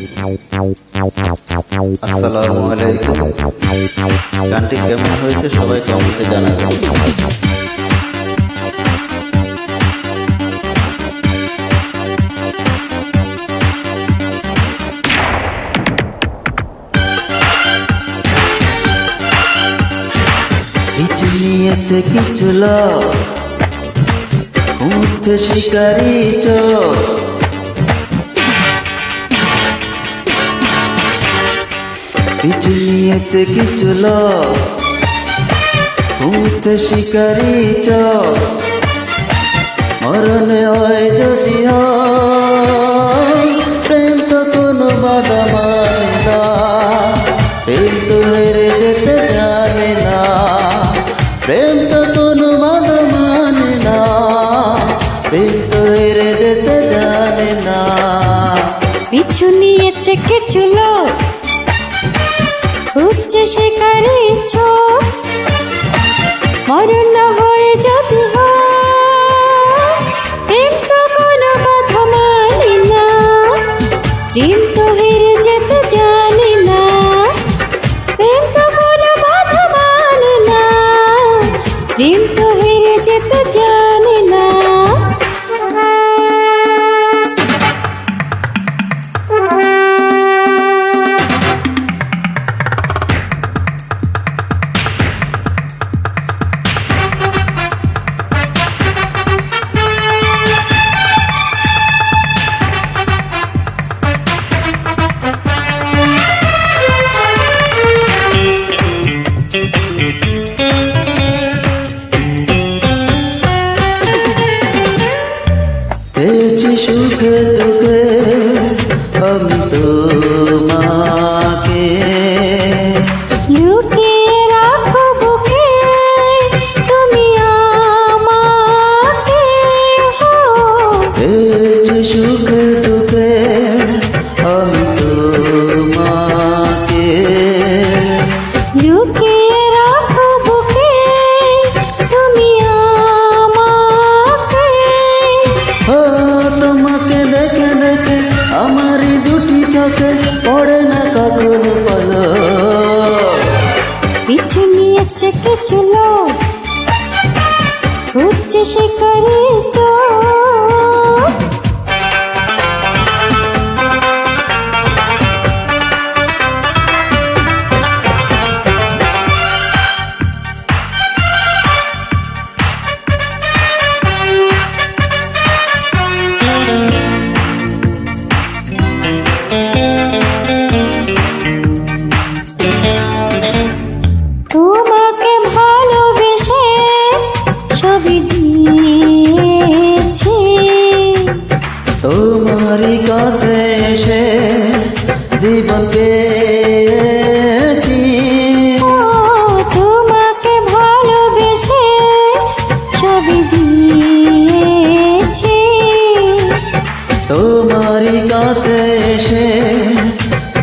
আসসালামু আলাইকুম। গানটি কেমন হয়েছে সবাই কমেন্টে জানাবেন। কিছু নিয়েছে কিছু লোক, উঠছে শিকারি চোখ। কিছু নিয়েছে কিছু লোক, উঠছে শিকারি চোখ। মরণে হয় যদি প্রেম তো কোনো বাধা মানে না, প্রেম তো হেরে যেতে জানে না, প্রেম তো কোনো বাধা মানে না, প্রেম তো হেরে যেতে জানে না। পিছু নিয়েছে কিছু লোক, উঠছে শিকারি চোখ। মরণ হয়ে যদি প্রেম তো কোনো বাধা মানে না, প্রেম তো হেরে যেতে জানে না, প্রেম তো কোনো বাধা মানে না, প্রেম তো হেরে যেতে জানে না। পেয়েছি সুখে দুঃখে আমি তোমাকে, লুকিয়ে রাখো বুকে তুমি আমাকে। পেয়েছি সুখে দুঃখে আমি তোমাকে, লুকিয়ে রাখো বুকে তুমি আমাকে। তোমাকে দেখে দেখে আমারই দুটি চোখে পড়ে না কখনো পলক। পিছু নিয়েছে কিছু লোক, উঠছে শিকারি চোখ। তোমাকে ভালোবেসে ছবি দিয়েছি, তোমারই কাছে এসে জীবন পেয়েছি। ও তোমাকে ভালোবেসে ছবি দিয়েছি, তোমারই কাছে এসে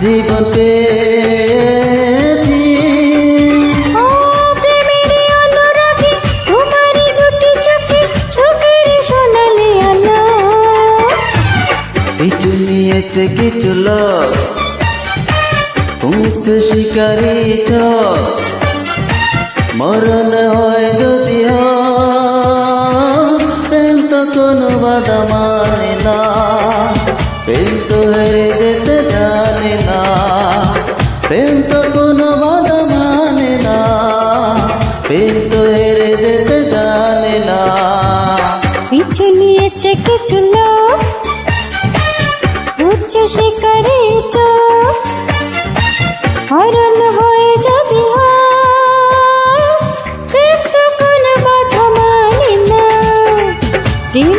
জীবন পেয়েছি। ও প্রেমেরই অনুরাগী তোমারই দুটি চোখে চোখের সোনালি আলো। পিছু নিয়েছে কিছু লোক, উঠছে শিকারি চোখ। মরণ হয় যদি প্রেম তো কোনো বাধা মানে না, প্রেম তো হেরে যেতে জানে না, প্রেম তো কোনো বাধা মানে না, প্রেম তো হেরে যেতে জানে না। পিছু নিয়েছে কিছু লোক, উঠছে শিকারি চোখ। মরণ হয়ে যদি প্রেম তো কোনো বাধা মানে না, প্রেম